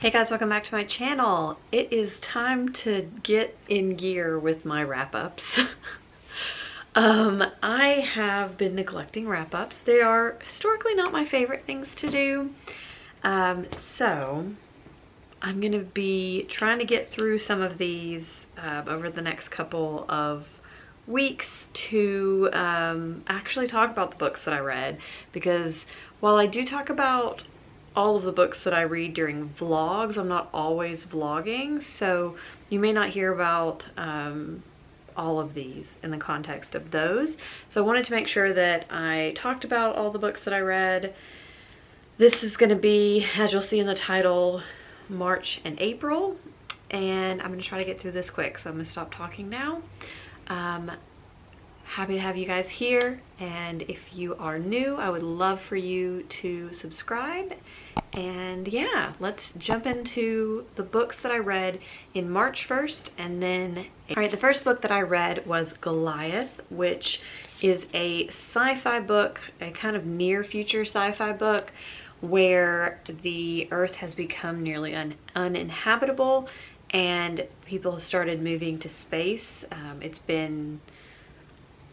Hey guys, welcome back to my channel. It is time to get in gear with my wrap-ups. I have been neglecting wrap-ups. They are historically not my favorite things to do. So I'm gonna be trying to get through some of these over the next couple of weeks to actually talk about the books that I read, because while I do talk about all of the books that I read during vlogs, I'm not always vlogging, so you may not hear about all of these in the context of those. So I wanted to make sure that I talked about all the books that I read. This is going to be, as you'll see in the title, March and April, and I'm going to try to get through this quick, so I'm going to stop talking now. Happy to have you guys here, and if you are new, I would love for you to subscribe. And yeah, let's jump into the books that I read in March 1st, and then all right, the first book that I read was Goliath, which is a sci-fi book, a kind of near future sci-fi book where the earth has become nearly uninhabitable and people have started moving to space. It's been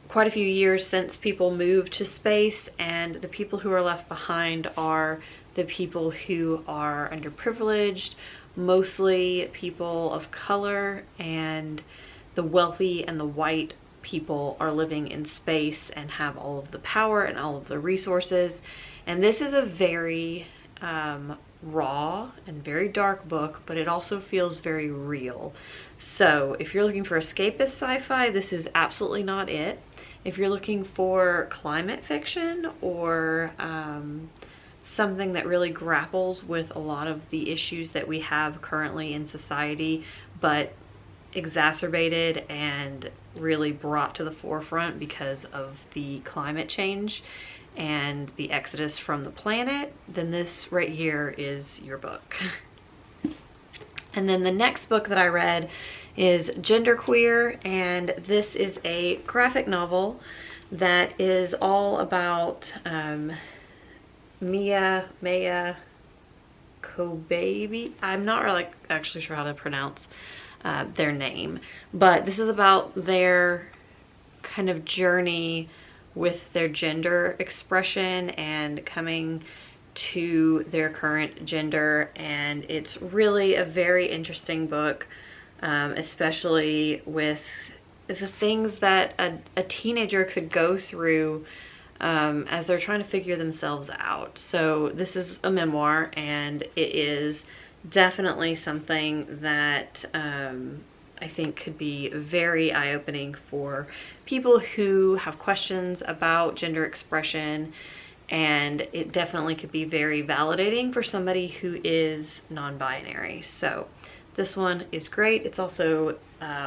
quite a few years since people moved to space, and the people who are left behind are the people who are underprivileged, mostly people of color, and the wealthy and the white people are living in space and have all of the power and all of the resources. And this is a very raw and very dark book, but it also feels very real. So if you're looking for escapist sci-fi, this is absolutely not it. If you're looking for climate fiction or something that really grapples with a lot of the issues that we have currently in society, but exacerbated and really brought to the forefront because of the climate change and the exodus from the planet, then this right here is your book. And then the next book that I read is Genderqueer, and this is a graphic novel that is all about Maya Kobabe. I'm not really actually sure how to pronounce their name, but this is about their kind of journey with their gender expression and coming to their current gender. And it's really a very interesting book, especially with the things that a teenager could go through as they're trying to figure themselves out. So this is a memoir, and it is definitely something that I think could be very eye-opening for people who have questions about gender expression, and it definitely could be very validating for somebody who is non-binary. So this one is great. It's also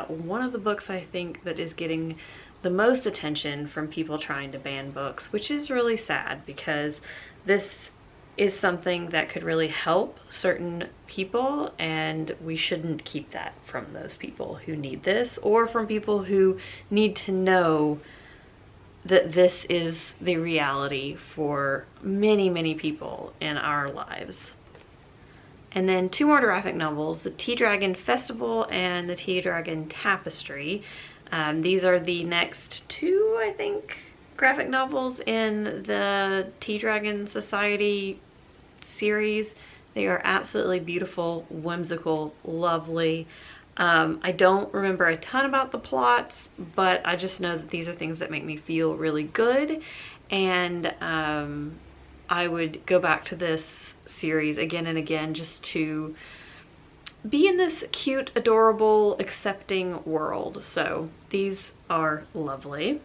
one of the books I think that is getting the most attention from people trying to ban books, which is really sad, because this is something that could really help certain people, and we shouldn't keep that from those people who need this, or from people who need to know that this is the reality for many, many people in our lives. And then two more graphic novels, The Tea Dragon Festival and The Tea Dragon Tapestry. These are the next two, I think, graphic novels in the Tea Dragon Society series. They are absolutely beautiful, whimsical, lovely. I don't remember a ton about the plots, but I just know that these are things that make me feel really good, and I would go back to this series again and again just to be in this cute, adorable, accepting world. So these are lovely.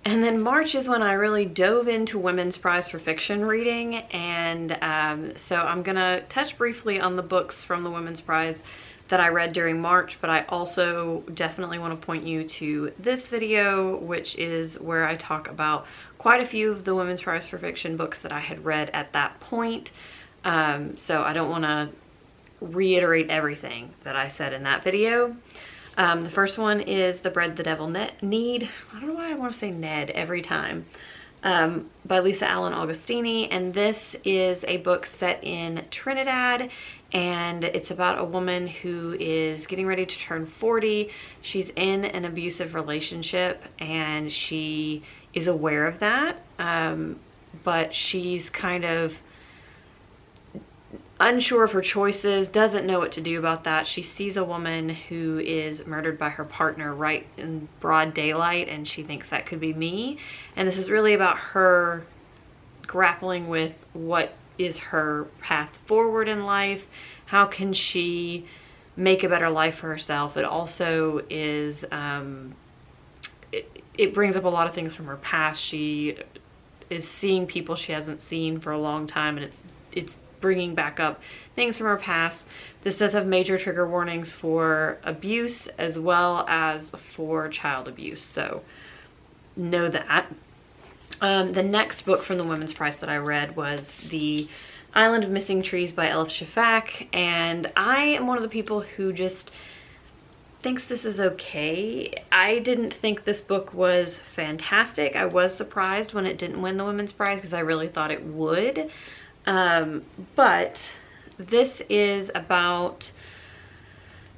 And then March is when I really dove into Women's Prize for Fiction reading, and so I'm gonna touch briefly on the books from the Women's Prize that I read during March, but I also definitely want to point you to this video, which is where I talk about quite a few of the Women's Prize for Fiction books that I had read at that point. So I don't want to reiterate everything that I said in that video. The first one is The Bread the Devil Need. I don't know why I want to say Ned every time. By Lisa Allen Augustini, and this is a book set in Trinidad, and it's about a woman who is getting ready to turn 40. She's in an abusive relationship, and she is aware of that, but she's kind of unsure of her choices, doesn't know what to do about that. She sees a woman who is murdered by her partner right in broad daylight, and she thinks that could be me. And this is really about her grappling with what is her path forward in life. How can she make a better life for herself? It also is, it brings up a lot of things from her past. She is seeing people she hasn't seen for a long time, and it's bringing back up things from her past. This does have major trigger warnings for abuse as well as for child abuse, so know that. The next book from the Women's Prize that I read was The Island of Missing Trees by Elif Shafak, and I am one of the people who just thinks this is okay. I didn't think this book was fantastic. I was surprised when it didn't win the Women's Prize because I really thought it would. But this is about,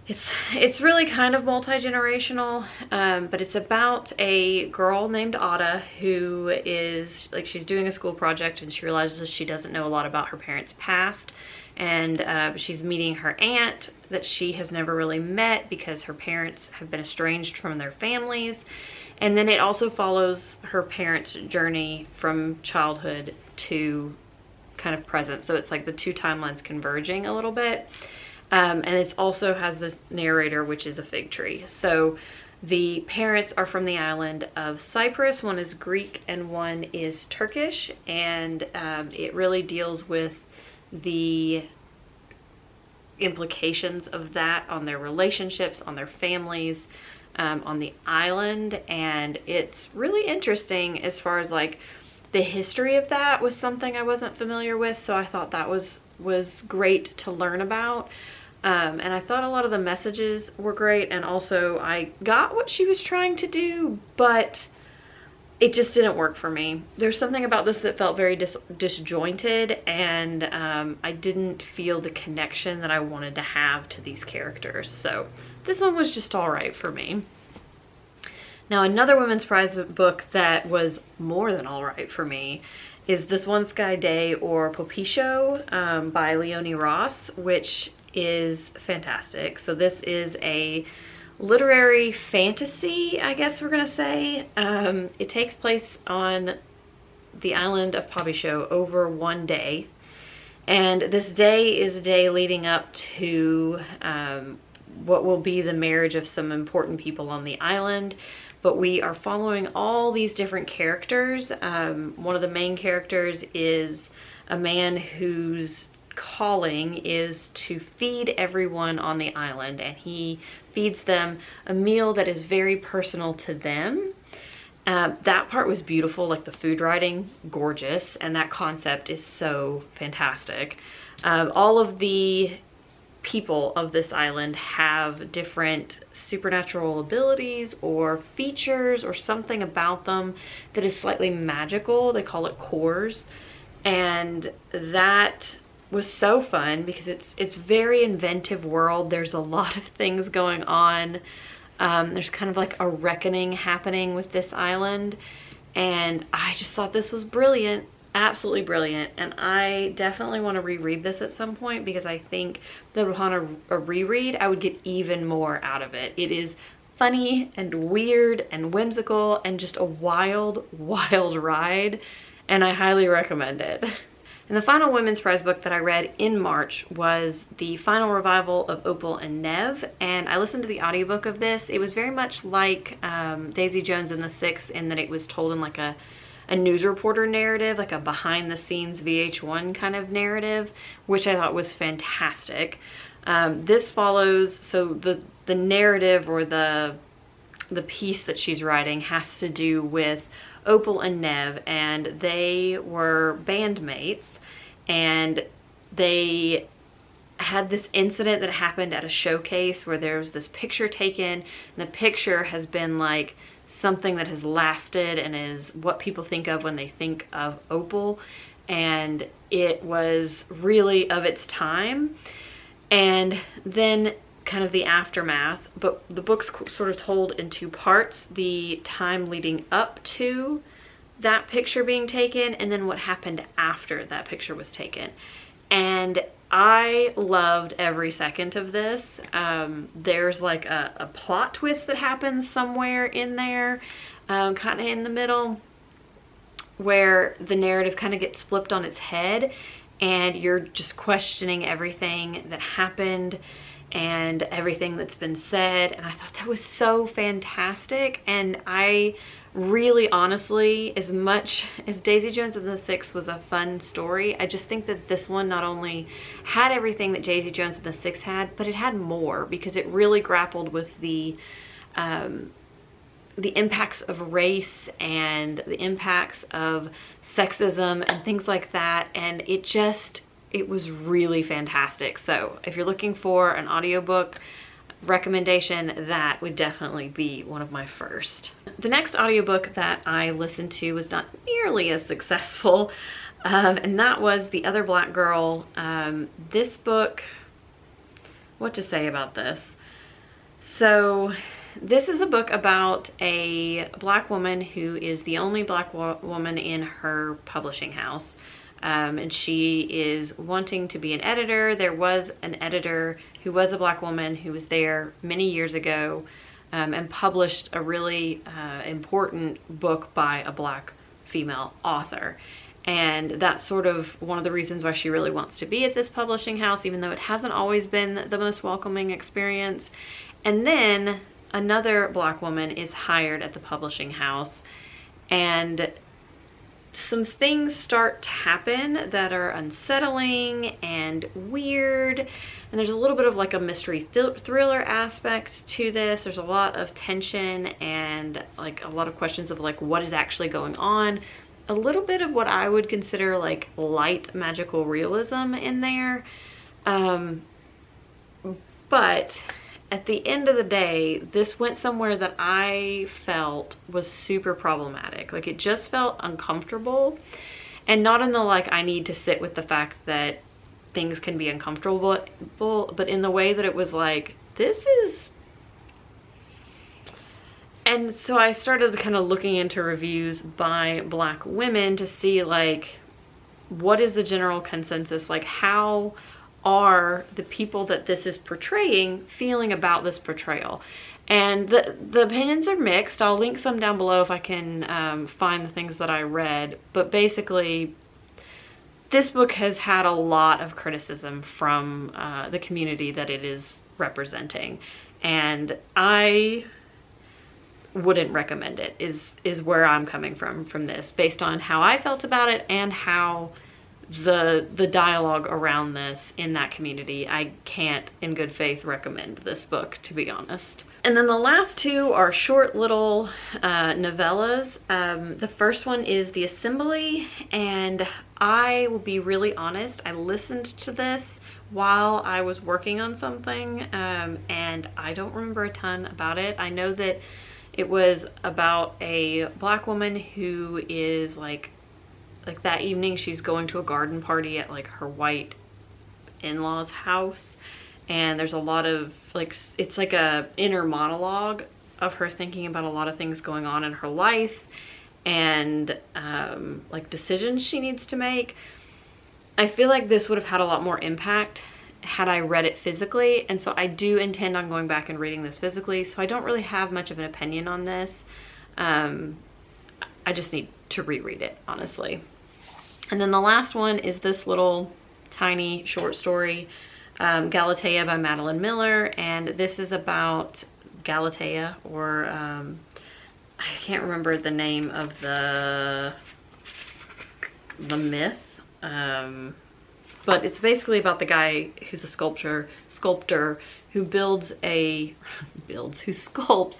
it's really kind of multi-generational, but it's about a girl named Ada who is, like, she's doing a school project and she realizes she doesn't know a lot about her parents' past, and she's meeting her aunt that she has never really met because her parents have been estranged from their families. And then it also follows her parents' journey from childhood to kind of present, so it's like the two timelines converging a little bit. And it also has this narrator, which is a fig tree. So the parents are from the island of Cyprus. One is Greek and one is Turkish, and it really deals with the implications of that on their relationships, on their families, on the island. And it's really interesting as far as like the history of that was something I wasn't familiar with, so I thought that was great to learn about. And I thought a lot of the messages were great, and also I got what she was trying to do, but it just didn't work for me. There's something about this that felt very disjointed, and I didn't feel the connection that I wanted to have to these characters. So this one was just all right for me. Now, another Women's Prize book that was more than all right for me is This One Sky Day, or Popisho, by Leonie Ross, which is fantastic. So this is a literary fantasy, I guess we're gonna say. It takes place on the island of Popisho over one day, and this day is a day leading up to what will be the marriage of some important people on the island. But we are following all these different characters. One of the main characters is a man whose calling is to feed everyone on the island, and he feeds them a meal that is very personal to them. That part was beautiful, like the food writing, gorgeous, and that concept is so fantastic. All of the people of this island have different supernatural abilities or features or something about them that is slightly magical. They call it cores, and that was so fun because it's very inventive world. There's a lot of things going on. There's kind of like a reckoning happening with this island, and I just thought this was brilliant. Absolutely brilliant, and I definitely want to reread this at some point because I think that upon a reread I would get even more out of it. It is funny and weird and whimsical and just a wild ride, and I highly recommend it. And the final Women's Prize book that I read in March was the final revival of Opal and Nev, and I listened to the audiobook of this. It was very much like Daisy Jones and the Six in that it was told in like a news reporter narrative, like a behind the scenes VH1 kind of narrative, which I thought was fantastic. This follows, so the narrative or the piece that she's writing has to do with Opal and Nev, and they were bandmates, and they had this incident that happened at a showcase where there was this picture taken, and the picture has been like something that has lasted and is what people think of when they think of Opal, and it was really of its time. And then kind of the aftermath, but the book's sort of told in two parts: the time leading up to that picture being taken, and then what happened after that picture was taken. And I loved every second of this. There's like a plot twist that happens somewhere in there, kind of in the middle, where the narrative kind of gets flipped on its head, and you're just questioning everything that happened and everything that's been said. And I thought that was so fantastic. And I really, honestly, as much as Daisy Jones and the Six was a fun story, I just think that this one not only had everything that Daisy Jones and the Six had, but it had more, because it really grappled with the impacts of race and the impacts of sexism and things like that. And it was really fantastic. So if you're looking for an audiobook recommendation, that would definitely be one of my first. The next audiobook that I listened to was not nearly as successful, and that was The Other Black Girl. This book, what to say about this? So this is a book about a black woman who is the only black woman in her publishing house. And she is wanting to be an editor. There was an editor who was a black woman who was there many years ago, and published a really important book by a black female author. And that's sort of one of the reasons why she really wants to be at this publishing house, even though it hasn't always been the most welcoming experience. And then another black woman is hired at the publishing house, and some things start to happen that are unsettling and weird, and there's a little bit of like a mystery thriller aspect to this. There's a lot of tension and like a lot of questions of like what is actually going on. A little bit of what I would consider like light magical realism in there, but at the end of the day, this went somewhere that I felt was super problematic. Like, it just felt uncomfortable, and not in the like I need to sit with the fact that things can be uncomfortable, but in the way that it was like, this is. And so I started kind of looking into reviews by black women to see like, what is the general consensus? Like, how are the people that this is portraying feeling about this portrayal? And the opinions are mixed. I'll link some down below if I can find the things that I read. But basically, this book has had a lot of criticism from the community that it is representing. And I wouldn't recommend it, is where I'm coming from this, based on how I felt about it and how the dialogue around this in that community. I can't in good faith recommend this book, to be honest. And then the last two are short little novellas. The first one is The Assembly, and I will be really honest, I listened to this while I was working on something, and I don't remember a ton about it. I know that it was about a black woman who is like that evening she's going to a garden party at like her white in-laws house, and there's a lot of like, it's like a inner monologue of her thinking about a lot of things going on in her life, and like decisions she needs to make. I feel like this would have had a lot more impact had I read it physically, and so I do intend on going back and reading this physically, so I don't really have much of an opinion on this. I just need to reread it, honestly. And then the last one is this little tiny short story, Galatea by Madeline Miller, and this is about Galatea, or I can't remember the name of the myth, but it's basically about the guy who's a sculptor who who sculpts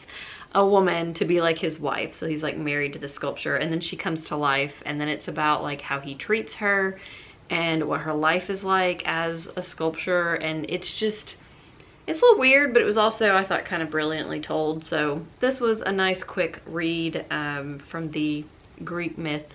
a woman to be like his wife. So he's like married to the sculpture, and then she comes to life, and then it's about like how he treats her and what her life is like as a sculptor. And it's a little weird, but it was also, I thought, kind of brilliantly told. So this was a nice quick read from the Greek myth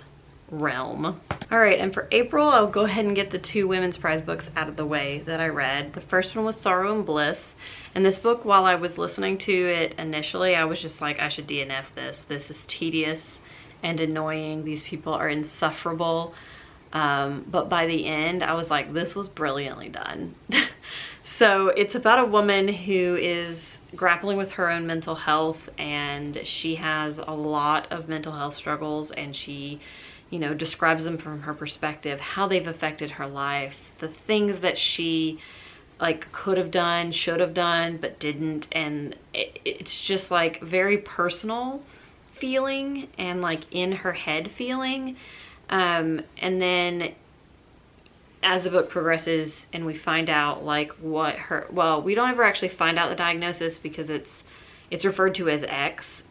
realm. All right, and for April, I'll go ahead and get the 2 women's prize books out of the way that I read. The first one was Sorrow and Bliss. And this book, while I was listening to it initially, I was just like, I should DNF this. This is tedious and annoying. These people are insufferable. But by the end, I was like, this was brilliantly done. So it's about a woman who is grappling with her own mental health, and she has a lot of mental health struggles, and she, you know, describes them from her perspective, how they've affected her life, the things that she like could have done, should have done, but didn't. And it's just like very personal feeling and like in her head feeling. And then as the book progresses and we find out like what her, well, we don't ever actually find out the diagnosis because it's referred to as X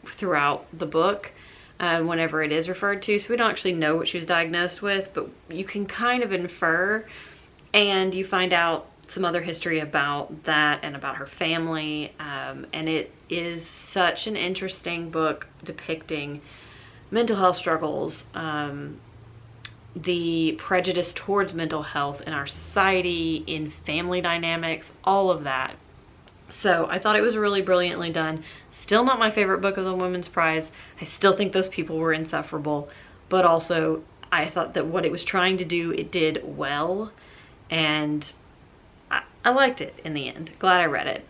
throughout the book whenever it is referred to. So we don't actually know what she was diagnosed with, but you can kind of infer, and you find out some other history about that and about her family. And it is such an interesting book depicting mental health struggles, the prejudice towards mental health in our society, in family dynamics, all of that. So I thought it was really brilliantly done. Still not my favorite book of the Women's Prize. I still think those people were insufferable, but also I thought that what it was trying to do, it did well, and I liked it in the end. Glad I read it.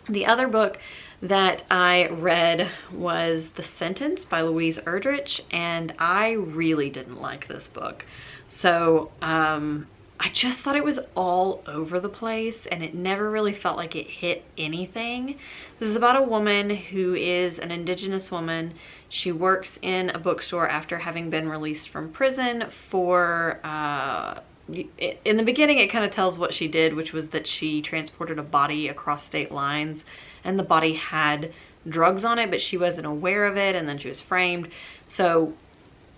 The other book that I read was The Sentence by Louise Erdrich, and I really didn't like this book. So I just thought it was all over the place, and it never really felt like it hit anything. This is about a woman who is an Indigenous woman. She works in a bookstore after having been released from prison for in the beginning it kind of tells what she did, which was that she transported a body across state lines, and the body had drugs on it, but she wasn't aware of it, and then she was framed. So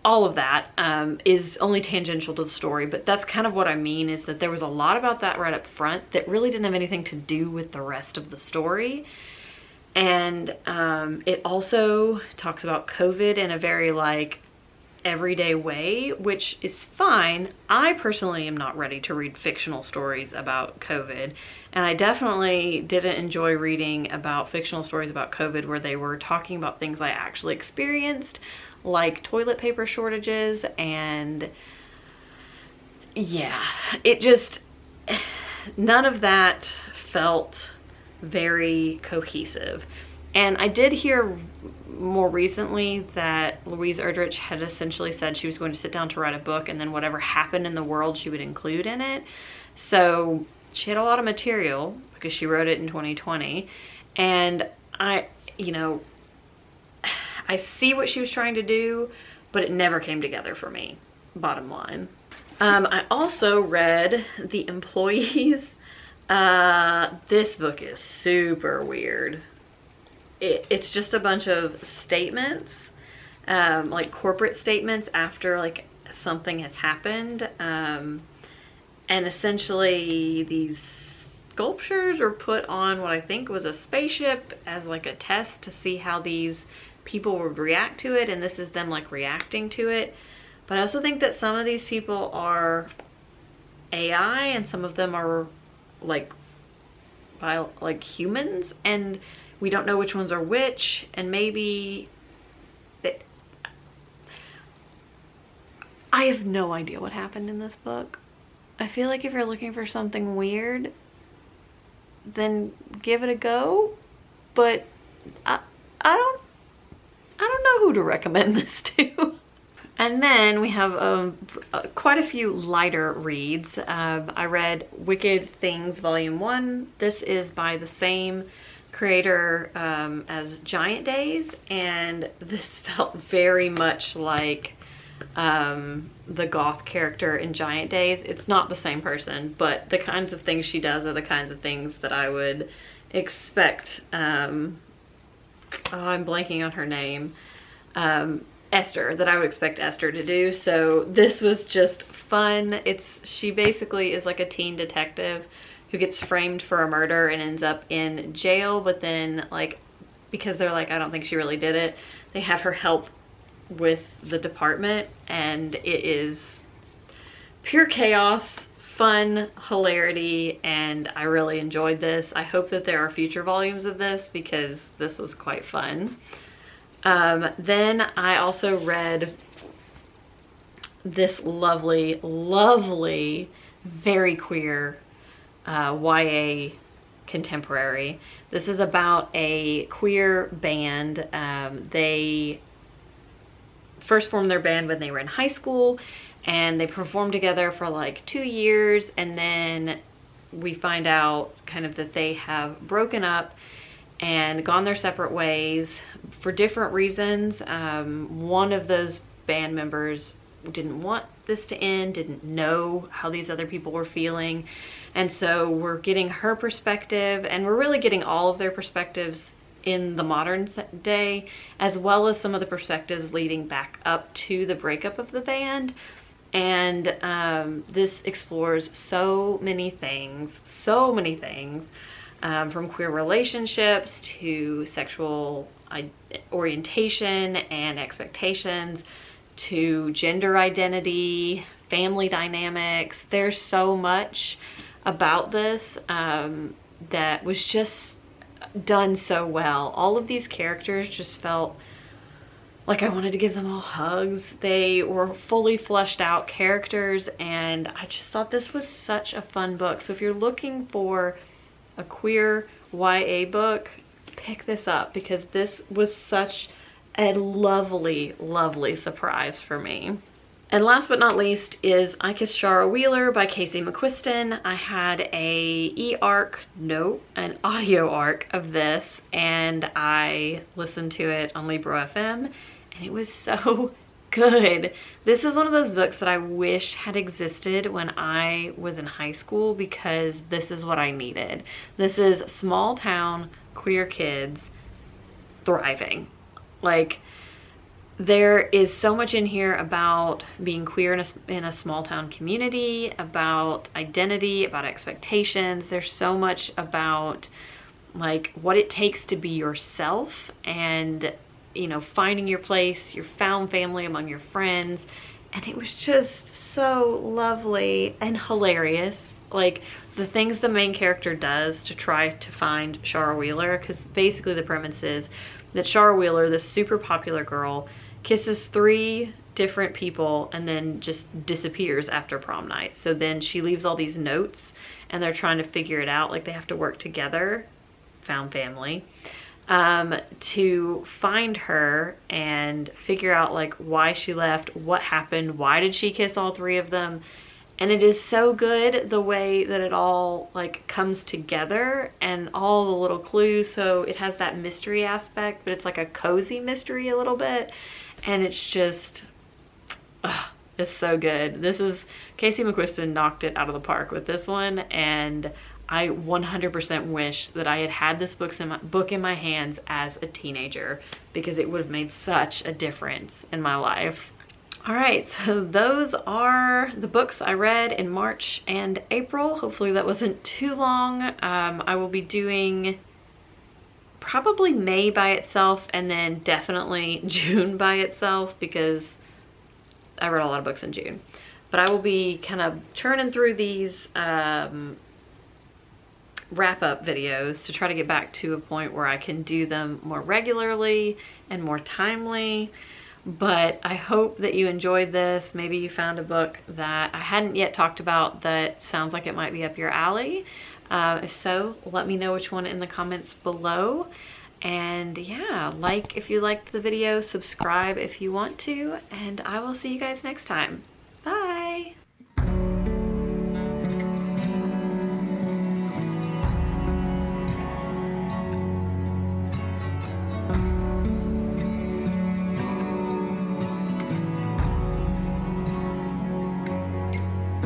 all of that is only tangential to the story, but that's kind of what I mean, is that there was a lot about that right up front that really didn't have anything to do with the rest of the story. And it also talks about COVID in a very like everyday way, which is fine. I personally am not ready to read fictional stories about COVID, and I definitely didn't enjoy reading about fictional stories about COVID where they were talking about things I actually experienced, like toilet paper shortages. And yeah, it just, none of that felt very cohesive. And I did hear more recently that Louise Erdrich had essentially said she was going to sit down to write a book, and then whatever happened in the world she would include in it. So she had a lot of material because she wrote it in 2020. And I see what she was trying to do, but it never came together for me, bottom line. I also read The Employees. This book is super weird. It's just a bunch of statements, like corporate statements after like something has happened. And essentially these sculptures are put on what I think was a spaceship as like a test to see how these people would react to it. And this is them like reacting to it. But I also think that some of these people are AI and some of them are like humans, and we don't know which ones are which. And maybe I have no idea what happened in this book. I feel like if you're looking for something weird, then give it a go. But I don't know who to recommend this to. And then we have quite a few lighter reads. I read Wicked Things Volume 1. This is by the same creator as Giant Days, and this felt very much like the goth character in Giant Days. It's not the same person, but the kinds of things she does are the kinds of things that I would expect. I'm blanking on her name. Esther, that I would expect Esther to do. So this was just fun. She basically is like a teen detective who gets framed for a murder and ends up in jail, but then like, because they're like, I don't think she really did it, they have her help with the department, and it is pure chaos, fun, hilarity, and I really enjoyed this. I hope that there are future volumes of this because this was quite fun. Then I also read this lovely, lovely, very queer YA contemporary. This is about a queer band. They first formed their band when they were in high school, and they performed together for like 2 years, and then we find out kind of that they have broken up and gone their separate ways for different reasons. One of those band members didn't want this to end, didn't know how these other people were feeling, and so we're getting her perspective, and we're really getting all of their perspectives in the modern day, as well as some of the perspectives leading back up to the breakup of the band. And this explores so many things, from queer relationships to sexual orientation and expectations to gender identity, family dynamics. There's so much about this that was just done so well. All of these characters just felt like I wanted to give them all hugs. They were fully fleshed out characters, and I just thought this was such a fun book. So if you're looking for a queer YA book, pick this up, because this was such a lovely, lovely surprise for me. And last but not least is I Kissed Chara Wheeler by Casey McQuiston. I had an audio arc of this, and I listened to it on Libro FM, and it was so good. This is one of those books that I wish had existed when I was in high school, because this is what I needed. This is small town queer kids thriving. Like, there is so much in here about being queer in a small town community, about identity, about expectations. There's so much about like what it takes to be yourself, and finding your place, your found family among your friends. And it was just so lovely and hilarious. Like the things the main character does to try to find Chara Wheeler, because basically the premise is that Chara Wheeler, this super popular girl, kisses 3 different people and then just disappears after prom night. So then she leaves all these notes, and they're trying to figure it out. Like they have to work together, found family, to find her and figure out like why she left, what happened, why did she kiss all 3 of them. And it is so good the way that it all like comes together, and all the little clues. So it has that mystery aspect, but it's like a cozy mystery a little bit. And it's just, it's so good. This is, Casey McQuiston knocked it out of the park with this one, and I 100% wish that I had had this book in my hands as a teenager, because it would have made such a difference in my life. All right, so those are the books I read in March and April. Hopefully that wasn't too long. I will be doing probably May by itself, and then definitely June by itself, because I read a lot of books in June. But I will be kind of churning through these wrap-up videos to try to get back to a point where I can do them more regularly and more timely. But I hope that you enjoyed this. Maybe you found a book that I hadn't yet talked about that sounds like it might be up your alley. If so, let me know which one in the comments below. And yeah, like if you liked the video, subscribe if you want to, and I will see you guys next time.